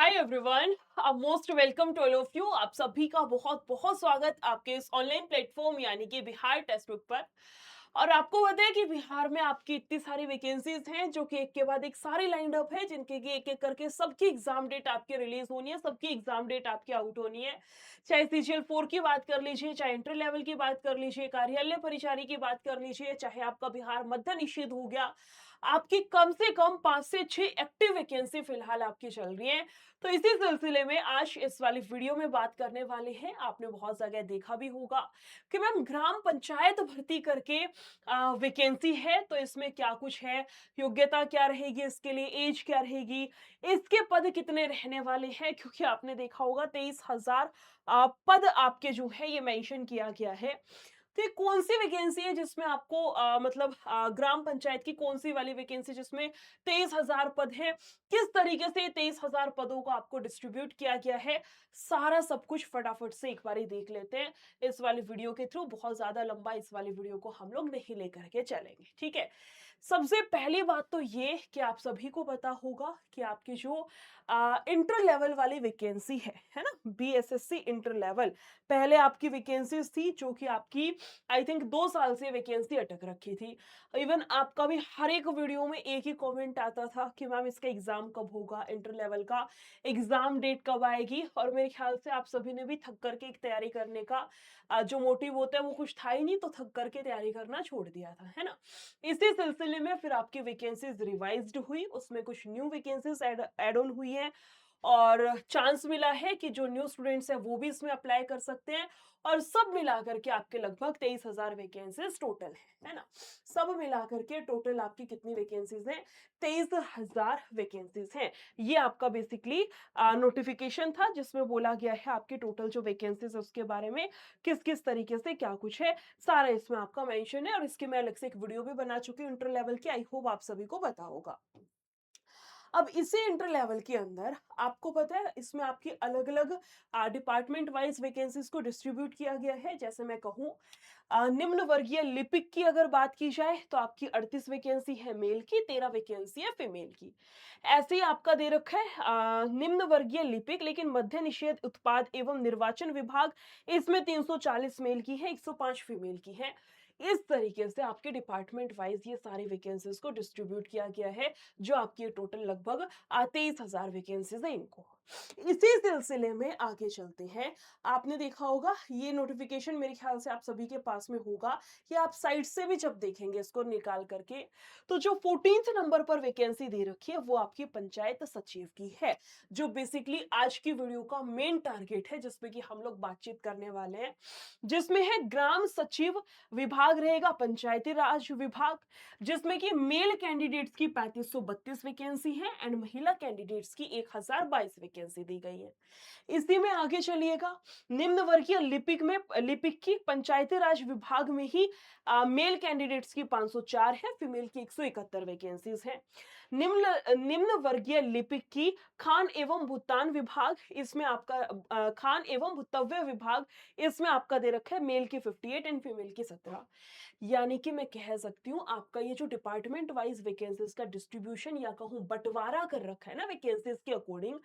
Hi everyone, most welcome to all of you. आप सभी का बहुत बहुत स्वागत आपके इस ऑनलाइन प्लेटफॉर्म यानी कि बिहार टेस्ट बुक पर। और आपको पता है कि बिहार में आपकी इतनी सारी वैकेंसीज हैं जो कि एक के बाद एक सारी लाइंड अप है, जिनके की एक एक करके सबकी एग्जाम डेट आपकी रिलीज होनी है, सबकी एग्जाम डेट आपकी आउट होनी है। चाहे CGL 4 की बात कर लीजिए, चाहे इंटर लेवल की बात कर लीजिए, कार्यालय परिचारी की बात कर लीजिए, चाहे आपका बिहार मध्य निषेध हो गया, आपकी कम से कम 5 से 6 एक्टिव वैकेंसी फिलहाल आपकी चल रही है। तो इसी सिलसिले में आज इस वाली वीडियो में बात करने वाले हैं। आपने बहुत जगह देखा भी होगा कि मैम ग्राम पंचायत भर्ती करके वैकेंसी है, तो इसमें क्या कुछ है, योग्यता क्या रहेगी, इसके लिए एज क्या रहेगी, इसके पद कितने रहने वाले हैं, क्योंकि आपने देखा होगा 23,000 पद आपके जो है ये मेंशन किया गया है। तो ये कौन सी वैकेंसी है जिसमें आपको मतलब ग्राम पंचायत की कौन सी वाली वैकेंसी जिसमें 23,000 पद हैं, किस तरीके से 23,000 पदों को आपको डिस्ट्रीब्यूट किया गया है, सारा सब कुछ फटाफट से एक बार देख लेते हैं इस वाली वीडियो के थ्रू। बहुत ज्यादा लंबा इस वाली वीडियो को हम लोग नहीं लेकर के चलेंगे, ठीक है। सबसे पहली बात तो ये कि आप सभी को पता होगा कि आपकी जो इंटर लेवल वाली वैकेंसी है ना, BSSC इंटर लेवल, पहले आपकी वैकेंसीज थी जो कि आपकी आई थिंक 2 साल से वैकेंसी अटक रखी थी। इवन आपका भी हर एक वीडियो में एक ही कमेंट आता था कि मैम इसका एग्जाम कब होगा, इंटर लेवल का एग्जाम डेट कब आएगी। और मेरे ख्याल से आप सभी ने भी थक करके एक तैयारी करने का जो मोटिव होता है वो कुछ था ही नहीं, तो थक करके तैयारी करना छोड़ दिया था, है ना। इसी सिलसिले में फिर आपकी वैकेंसीज रिवाइज्ड हुई, उसमें कुछ न्यू वैकेंसीज ऐड ऑन हुई हैं और चांस मिला है कि जो न्यू स्टूडेंट्स हैं वो भी इसमें अप्लाई कर सकते हैं। और सब मिला करके आपके लगभग 23,000 वैकेंसीज टोटल है ना। सब मिला करके टोटल आपकी कितनी वैकेंसीज हैं, 23,000 वैकेंसीज हैं। ये आपका बेसिकली नोटिफिकेशन था जिसमें बोला गया है आपकी टोटल जो वैकेंसीज है उसके बारे में, किस किस तरीके से क्या कुछ है, सारा इसमें आपका मेंशन है। और इसकी मैं अलग से एक वीडियो भी बना चुकी हूँ इंटर लेवल की, आई होप आप सभी को पता होगा। अब इसी इंटर लेवल के अंदर आपको पता है इसमें आपकी अलग अलग डिपार्टमेंट वाइज वैकेंसीज को डिस्ट्रीब्यूट किया गया है। जैसे मैं कहूँ निम्न वर्गीय लिपिक की अगर बात की जाए तो आपकी 38 वैकेंसी है मेल की, 13 वैकेंसी है फीमेल की। ऐसे ही आपका दे रखा है निम्न वर्गीय लिपिक लेकिन मध्य निषेध उत्पाद एवं निर्वाचन विभाग, इसमें 340 मेल की है, 105 फीमेल की है। इस तरीके से आपके डिपार्टमेंट वाइज ये सारी वैकेंसीज को डिस्ट्रीब्यूट किया गया है, जो आपकी टोटल लगभग 23,000 वैकेंसीज है इनको। इसी सिलसिले में आगे चलते हैं। आपने देखा होगा ये नोटिफिकेशन, मेरे ख्याल से आप सभी के पास में होगा, या आप साइट से भी जब देखेंगे इसको निकाल करके, तो जो 14th नंबर पर वैकेंसी दे रखी है वो आपकी पंचायत सचिव की है, जो बेसिकली आज की वीडियो का मेन टारगेट है, जिसमें कि हम लोग बातचीत करने वाले हैं। जिसमें है ग्राम सचिव विभाग रहेगा, पंचायती राज विभाग, जिसमें कि मेल कैंडिडेट्स की 3532 वैकेंसी है एंड महिला कैंडिडेट्स की 1022 वैकेंसी दी गई है। इसी में आगे चलिएगा, निम्न वर्गीय लिपिक की पंचायती राज विभाग में ही मेल कैंडिडेट्स की 504 है, फीमेल की 171 वैकेंसीज है। निम्न निम्न वर्गीय लिपिक की खान एवं भुगतान विभाग, इसमें आपका खान एवं भुतव्य विभाग, इसमें आपका दे रखा है मेल की 58 एंड फीमेल की 17। यानी कि मैं कह सकती हूँ आपका ये जो डिपार्टमेंट वाइज वैकेंसीज का डिस्ट्रीब्यूशन या कहूँ बंटवारा कर रखा है ना वैकेंसीज के अकॉर्डिंग,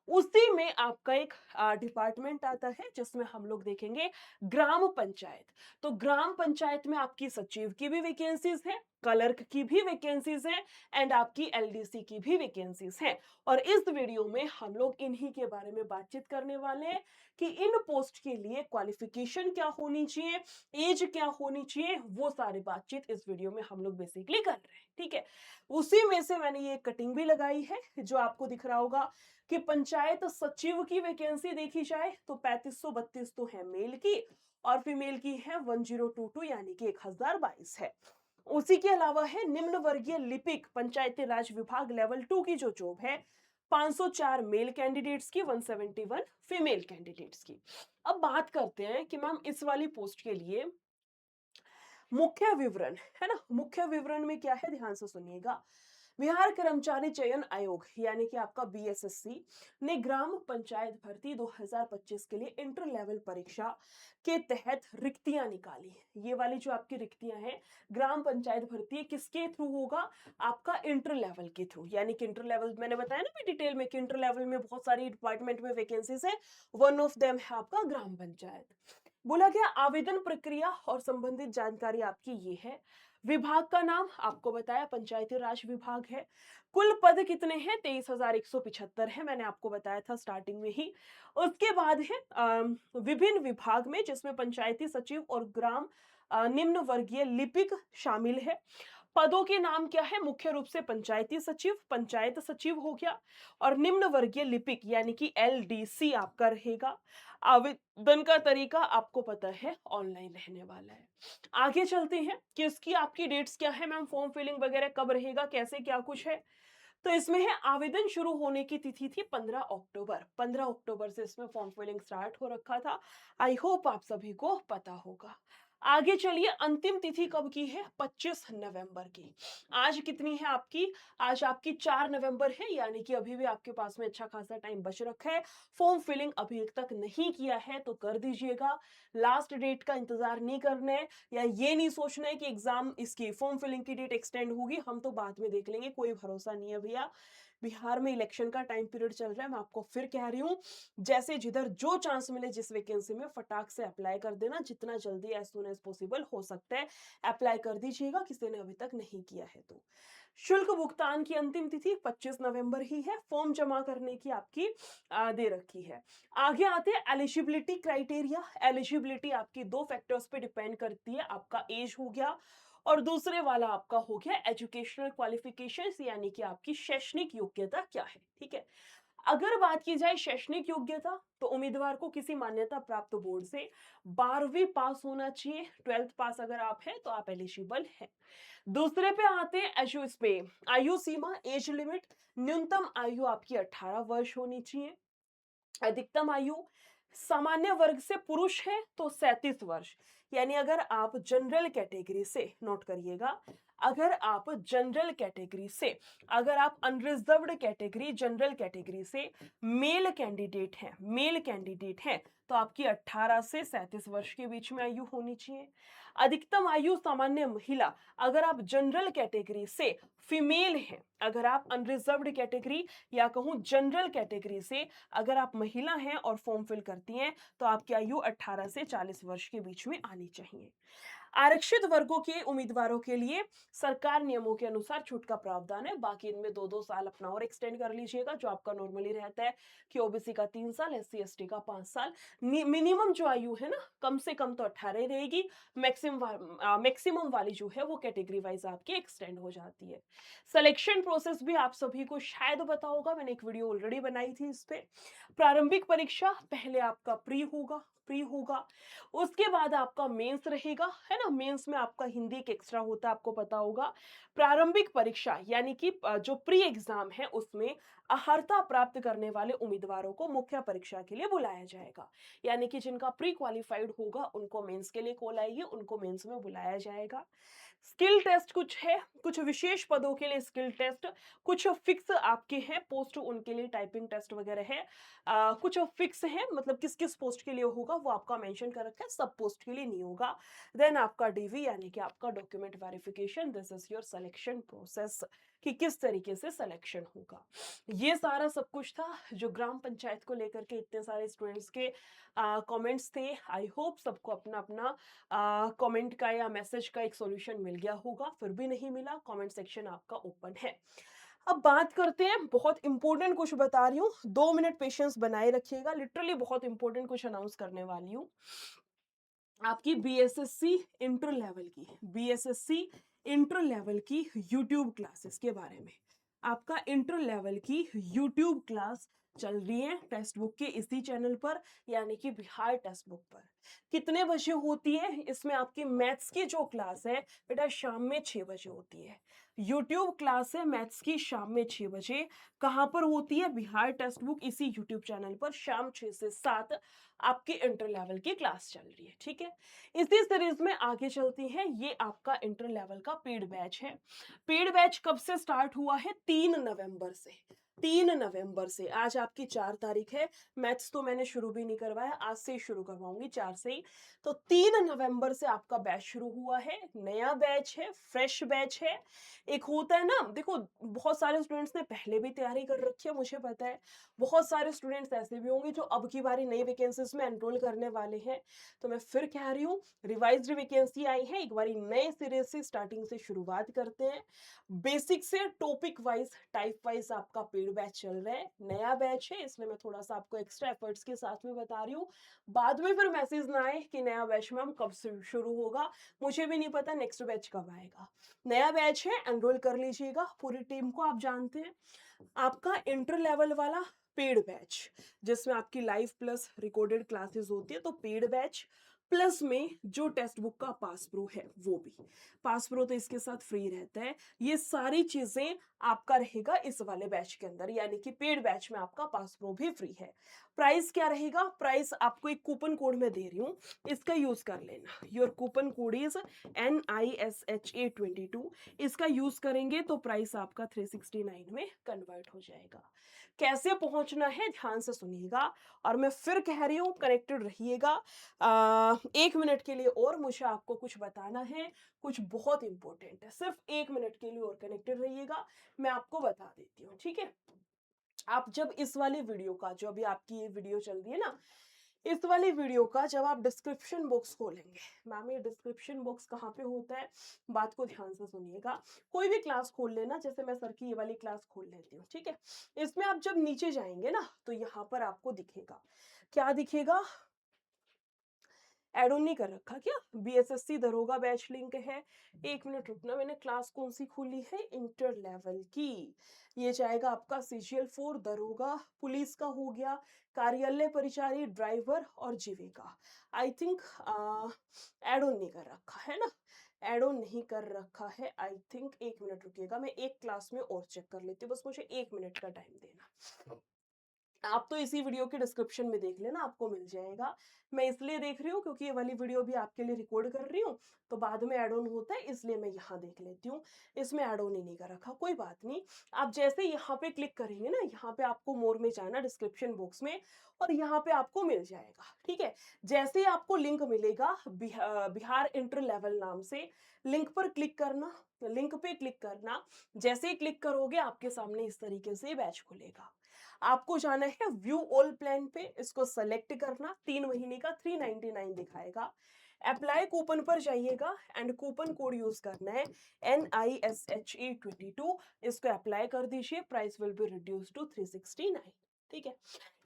उसी में आपका एक डिपार्टमेंट आता है जिसमें हम लोग देखेंगे ग्राम पंचायत। तो ग्राम पंचायत में आपकी सचिव की भी वैकेंसीज है, क्लर्क की भी वैकेंसीज है एंड आपकी LDC की भी वैकेंसीज है। और इस वीडियो में हम लोग इन्हीं के बारे में बातचीत करने वाले हैं कि इन पोस्ट के लिए क्वालिफिकेशन क्या होनी चाहिए, एज क्या होनी चाहिए, वो सारी बातचीत इस वीडियो में हम लोग बेसिकली कर रहे हैं, ठीक है। उसी में से मैंने ये कटिंग भी लगाई है जो आपको दिख रहा होगा कि पंचायत सचिव की वैकेंसी देखी जाए तो 3532 तो है मेल की और फीमेल की है 1022 यानी कि 1022 है। उसी के अलावा है निम्न वर्गीय लिपिक पंचायती राज विभाग लेवल 2 की जो जॉब है, 504 मेल कैंडिडेट्स की, 171 फीमेल कैंडिडेट्स की। अब बात करते हैं कि मैम इस वाली पोस्ट के लिए मुख्य विवरण, है ना, मुख्य विवरण में क्या है, ध्यान से सुनिएगा। बिहार कर्मचारी चयन आयोग यानी कि आपका बीएसएससी ने ग्राम पंचायत भर्ती 2025 के लिए इंटर लेवल परीक्षा के तहत रिक्तियां निकाली हैं। ये वाली जो आपकी रिक्तियां हैं, ग्राम पंचायत भर्ती किसके थ्रू होगा? आपका इंटर लेवल के थ्रू। यानी कि इंटर लेवल मैंने बताया ना भी डिटेल में कि इंटर लेवल में बहुत सारी डिपार्टमेंट में वैकेंसीज है, वन ऑफ देम है आपका ग्राम पंचायत। बोला गया आवेदन प्रक्रिया और संबंधित जानकारी आपकी ये है। विभाग का नाम आपको बताया पंचायती राज विभाग है। कुल पद कितने हैं? 23,175 है, मैंने आपको बताया था स्टार्टिंग में ही। उसके बाद है विभिन्न विभाग में, जिसमें पंचायती सचिव और ग्राम निम्न वर्गीय लिपिक शामिल है। पदों के नाम क्या है? मुख्य रूप से पंचायती सचिव, पंचायत सचिव हो गया, और निम्न वर्गीय लिपिक यानी कि एलडीसी आपका रहेगा। आवेदन का तरीका आपको पता है, ऑनलाइन रहने वाला है। आगे चलते हैं कि इसकी आपकी डेट्स क्या है मैम, फॉर्म फिलिंग वगैरह कब रहेगा, कैसे क्या कुछ है। तो इसमें है आवेदन शुरू होने की तिथि थी 15 अक्टूबर। 15 अक्टूबर से इसमें फॉर्म फिलिंग स्टार्ट हो रखा था। आई होप आप सभी को पता होगा। आगे चलिए, अंतिम तिथि कब की है? 25 नवंबर की। आज कितनी है आपकी? आज आपकी 4 नवंबर है, यानी कि अभी भी आपके पास में अच्छा खासा टाइम बच रखा है। फॉर्म फिलिंग अभी तक नहीं किया है तो कर दीजिएगा। लास्ट डेट का इंतजार नहीं करना है, या ये नहीं सोचना है कि एग्जाम इसकी फॉर्म फिलिंग की डेट एक्सटेंड होगी, हम तो बाद में देख लेंगे, कोई भरोसा नहीं है भैया। बिहार में इलेक्शन का टाइम पीरियड चल रहा है, मैं आपको फिर कह रही हूँ, जैसे जिधर जो चांस मिले जिस वैकेंसी में फटाक से अप्लाई कर देना, जितना जल्दी एज सून एज पॉसिबल हो सकता है अप्लाई कर दीजिएगा, किसी ने अभी तक नहीं किया है तो। शुल्क भुगतान की अंतिम तिथि 25 नवंबर ही है। फॉर्म जमा करने की आपकी दे रखी है। आगे आते हैं एलिजिबिलिटी क्राइटेरिया। एलिजिबिलिटी आपकी दो फैक्टर्स पे डिपेंड करती है, आपका एज हो गया और दूसरे वाला आपका हो गया एजुकेशनल क्वालिफिकेशंस, यानी कि आपकी शैक्षणिक योग्यता क्या है। ठीक है, अगर बात की जाए शैक्षणिक योग्यता, तो उम्मीदवार को किसी मान्यता प्राप्त बोर्ड से 12वीं पास होना चाहिए। 12th पास अगर आप हैं तो आप एलिजिबल हैं। दूसरे पे आते हैं एज पे आयु सीमा, एज लिमिट। न्यूनतम आयु आपकी 18 वर्ष होनी चाहिए। अधिकतम आयु, सामान्य वर्ग से पुरुष है तो 37 वर्ष। यानी अगर आप जनरल कैटेगरी से, नोट करिएगा, अगर आप जनरल कैटेगरी से, अगर आप अनरिजर्व्ड कैटेगरी जनरल कैटेगरी से मेल कैंडिडेट हैं, मेल कैंडिडेट हैं, तो आपकी 18 से 37 वर्ष के बीच में आयु होनी चाहिए। अधिकतम आयु सामान्य महिला, अगर आप जनरल कैटेगरी से फीमेल हैं, अगर आप अनरिजर्व्ड कैटेगरी या कहूं जनरल कैटेगरी से अगर आप महिला हैं और फॉर्म फिल करती हैं, तो आपकी आयु 18 से 40 वर्ष के बीच में आनी चाहिए। आरक्षित वर्गों के उम्मीदवारों के लिए सरकार नियमों के अनुसार छूट का प्रावधान है। बाकी इनमें 2-2 साल अपना और एक्सटेंड कर लीजिएगा, जो आपका नॉर्मली रहता है कि ओबीसी का 3 साल, एससी एसटी का 5 साल। मिनिमम जो आयु है ना, कम से कम तो 18 ही रहेगी। मैक्सिमम वाली जो है वो कैटेगरी वाइज आपकी एक्सटेंड हो जाती है। सिलेक्शन प्रोसेस भी आप सभी को शायद पता होगा, मैंने एक वीडियो ऑलरेडी बनाई थी इस पे। प्रारंभिक परीक्षा पहले आपका प्री होगा, उसके बाद आपका मेंस रहेगा, है ना। मेंस में आपका हिंदी एक एक्स्ट्रा होता है, आपको पता होगा। प्रारंभिक परीक्षा यानी कि जो प्री एग्जाम है, उसमें अर्हता प्राप्त करने वाले उम्मीदवारों को मुख्य परीक्षा के लिए बुलाया जाएगा। यानी कि जिनका प्री क्वालिफाइड होगा उनको मेंस के लिए कॉल आएगी, उनको मेंस में बुलाया जाएगा। स्किल टेस्ट कुछ है, कुछ विशेष पदों के लिए स्किल टेस्ट, कुछ फिक्स आपके हैं पोस्ट, उनके लिए टाइपिंग टेस्ट वगैरह है। कुछ फिक्स है, मतलब किस किस पोस्ट के लिए होगा वो आपका मेंशन कर रखा है, सब पोस्ट के लिए नहीं होगा। देन आपका डीवी यानी कि आपका document verification, this is your selection process, कि किस तरीके से सिलेक्शन होगा। ये सारा सब कुछ था जो ग्राम पंचायत को लेकर के इतने सारे स्टूडेंट्स के कमेंट्स थे। आई होप सबको अपना अपना कमेंट का या मैसेज का एक सॉल्यूशन मिल गया होगा। फिर भी नहीं मिला, कमेंट सेक्शन आपका ओपन है। अब बात करते हैं, बहुत इंपॉर्टेंट कुछ बता रही हूँ, 2 मिनट पेशेंस बनाए रखिएगा, लिटरली बहुत इंपॉर्टेंट कुछ अनाउंस करने वाली हूँ। आपकी बीएसएससी इंटर लेवल की, बीएसएससी इंटर लेवल की यूट्यूब क्लासेस के बारे में। आपका इंटर लेवल की यूट्यूब क्लास चल रही है टेक्स्ट बुक के इसी चैनल पर, यानी कि बिहार टेक्स्ट बुक पर। कितने बजे होती है? इसमें आपकी मैथ्स की जो क्लास है बेटा शाम में 6 बजे होती है। यूट्यूब क्लास है मैथ्स की शाम में 6 बजे। कहाँ पर होती है? बिहार टेक्स्ट बुक इसी यूट्यूब चैनल पर शाम 6 से 7 आपकी इंटर लेवल की क्लास चल रही है, ठीक है। इसी सीरीज में आगे चलती है, ये आपका इंटर लेवल का पेड बैच है। पेड बैच कब से स्टार्ट हुआ है? 3 नवंबर से। 3 नवंबर से, आज आपकी 4 तारीख है। मैथ्स तो मैंने शुरू भी नहीं करवाया, आज से ही शुरू करवाऊंगी, 4 से ही। तो 3 नवंबर से आपका बैच शुरू हुआ है। नया बैच है, फ्रेश बैच है। एक होता है ना, देखो बहुत सारे स्टूडेंट्स ने पहले भी तैयारी कर रखी है, मुझे पता है। बहुत सारे स्टूडेंट्स ऐसे भी होंगे जो अब की बारी नई वैकेंसीज में एनरोल करने वाले हैं। तो मैं फिर कह रही हूँ, रिवाइज्ड वैकेंसी आई है, एक बारी नए सिरे से स्टार्टिंग से शुरुआत करते हैं। बेसिक से टॉपिक वाइज, टाइप वाइज आपका पेड बैच चल रहा है। नया बैच है, इसलिए मैं थोड़ा सा आपको एक्स्ट्रा एफर्ट्स के साथ में बता रही हूँ। बाद में फिर मैसेज ना आए कि नया बैच मैम कब से शुरू होगा, मुझे भी नहीं पता नेक्स्ट बैच कब आएगा। नया बैच है, एनरोल कर लीजिएगा। पूरी टीम को आप जानते हैं। आपका इंटर लेवल वाला पेड बैच, जिसमें आपकी लाइव प्लस रिकॉर्डेड क्लासेस होती है, तो पेड बैच प्लस में जो टेक्स्ट बुक का पास प्रो है वो भी। पास प्रो तो इसके साथ फ्री रहता है। ये सारी चीजें आपका रहेगा इस वाले बैच के अंदर, यानी कि पेड बैच में आपका पास प्रो भी फ्री है। प्राइस क्या रहेगा? प्राइस आपको एक कूपन कोड में दे रही हूँ, इसका यूज कर लेना। Your coupon code is NISHA22। इसका यूज करेंगे तो प्राइस आपका 369 में कन्वर्ट हो जाएगा। कैसे पहुंचना है ध्यान से सुनिएगा, और मैं फिर कह रही हूँ कनेक्टेड रहिएगा। 1 मिनट के लिए और मुझे आपको कुछ बताना है, कुछ बहुत इंपॉर्टेंट है। सिर्फ 1 मिनट के लिए और कनेक्टेड रहिएगा, मैं आपको बता देती हूँ, ठीक है। आप जब इस वाली वीडियो का, जो अभी आपकी ये वीडियो चल रही है ना, इस वाली वीडियो का जब आप डिस्क्रिप्शन बॉक्स खोलेंगे, मैम ये डिस्क्रिप्शन बॉक्स कहाँ पे होता है, बात को ध्यान से सुनिएगा। कोई भी क्लास खोल लेना, जैसे मैं सर की ये वाली क्लास खोल लेती हूँ, ठीक है। इसमें आप जब नीचे जाएंगे ना, तो यहाँ पर आपको दिखेगा, क्या दिखेगा? ऐड ऑन नहीं कर रखा क्या? BSSC दरोगा बैच लिंक है। 1 मिनट रुकना, मैंने क्लास कौन सी खोली है? इंटर लेवल की। ये जाएगा आपका CGL 4 दरोगा पुलिस का हो गया, कार्यालय परिचारी ड्राइवर और जीविका। आई थिंक ऐड ऑन नहीं कर रखा है ना, ऐड ऑन नहीं कर रखा है आई थिंक। 1 मिनट रुकिएगा, मैं एक क्लास में और चेक कर लेती हूँ, बस मुझे 1 मिनट का टाइम देना। आप तो इसी वीडियो के डिस्क्रिप्शन में देख लेना, आपको मिल जाएगा। मैं इसलिए देख रही हूँ क्योंकि ये वाली वीडियो भी आपके लिए रिकॉर्ड कर रही हूँ, तो बाद में ऐड ऑन होता है, इसलिए मैं यहाँ देख लेती हूँ। इसमें ऐड ऑन ही नहीं कर रखा, कोई बात नहीं। आप जैसे यहाँ पे क्लिक करेंगे ना, यहाँ पे आपको मोर में जाना, डिस्क्रिप्शन बॉक्स में, और यहाँ पे आपको मिल जाएगा, ठीक है। जैसे ही आपको लिंक मिलेगा बिहार इंटर लेवल नाम से, लिंक पर क्लिक करना। लिंक पे क्लिक करना, जैसे ही क्लिक करोगे आपके सामने इस तरीके से बैच खुलेगा। आपको जाना है व्यू ऑल प्लान पे, इसको सेलेक्ट करना। 3 महीने का 399 दिखाएगा। अप्लाई कूपन पर जाइएगा एंड कूपन कोड यूज करना है NISHA22। इसको अप्लाई कर दीजिए, price will be reduce to 369, ठीक है।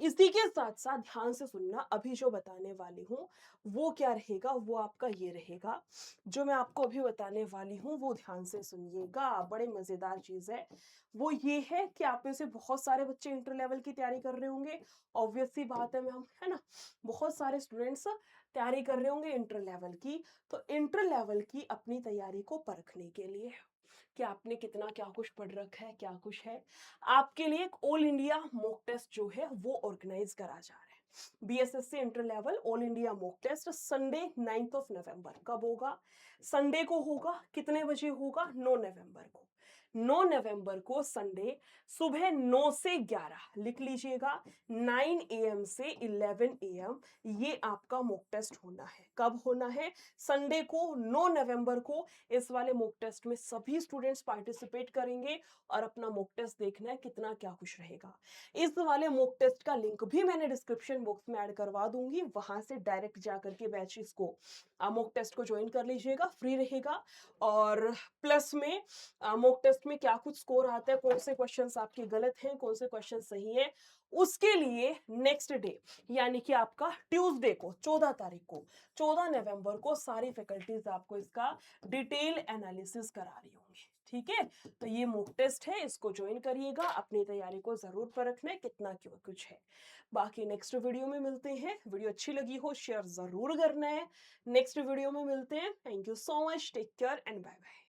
इसी के साथ साथ ध्यान से सुनना, अभी जो बताने वाली हूँ वो क्या रहेगा, वो आपका ये रहेगा। जो मैं आपको अभी बताने वाली हूँ वो ध्यान से सुनिएगा, बड़े मजेदार चीज है। वो ये है कि आप में से बहुत सारे बच्चे इंटर लेवल की तैयारी कर रहे होंगे। ऑब्वियस सी बात है मैम, है ना। बहुत सारे स्टूडेंट्स तैयारी कर रहे होंगे इंटर लेवल की। तो इंटर लेवल की अपनी तैयारी को परखने के लिए कि आपने कितना क्या कुछ पढ़ रखा है, क्या कुछ है, आपके लिए एक ऑल इंडिया मॉक टेस्ट जो है वो ऑर्गेनाइज करा जा रहा है। BSSC inter level all India mock test Sunday 9 November. कब होगा? संडे को होगा। कितने बजे होगा? 9 नवंबर को। 9 नवंबर को संडे सुबह 9 से 11, लिख लीजिएगा, 9 AM से 11 AM ये आपका मॉक टेस्ट होना है। कब होना है? संडे को 9 नवंबर को। इस वाले मॉक टेस्ट में सभी स्टूडेंट्स पार्टिसिपेट करेंगे और अपना मॉक टेस्ट देखना है कितना क्या कुछ रहेगा। इस वाले मॉक टेस्ट का लिंक भी मैंने डिस्क्रिप्शन बॉक्स में ऐड करवा दूंगी, वहां से डायरेक्ट जाकर के बैचेस को, मॉक टेस्ट को ज्वाइन कर लीजिएगा, फ्री रहेगा। और प्लस में मॉक टेस्ट में क्या कुछ स्कोर आता है, कौन से क्वेश्चंस आपके गलत हैं, कौन से क्वेश्चन सही है, उसके लिए नेक्स्ट डे यानी कि आपका ट्यूसडे को 14 तारीख को, 14 नवंबर को सारी फैकल्टीज आपको इसका डिटेल एनालिसिस करा रही होंगी, ठीक है? तो ये मॉक टेस्ट है, इसको जॉइन करिएगा, अपनी तैयारी को ज़रूर परखना है कितना क्यों कुछ है। बाकी नेक्स्ट वीडियो में मिलते हैं, वीडियो अच्छी लगी हो शेयर ज़रूर करना है। नेक्स्ट वीडियो में मिलते हैं, thank you so much, take care and bye bye.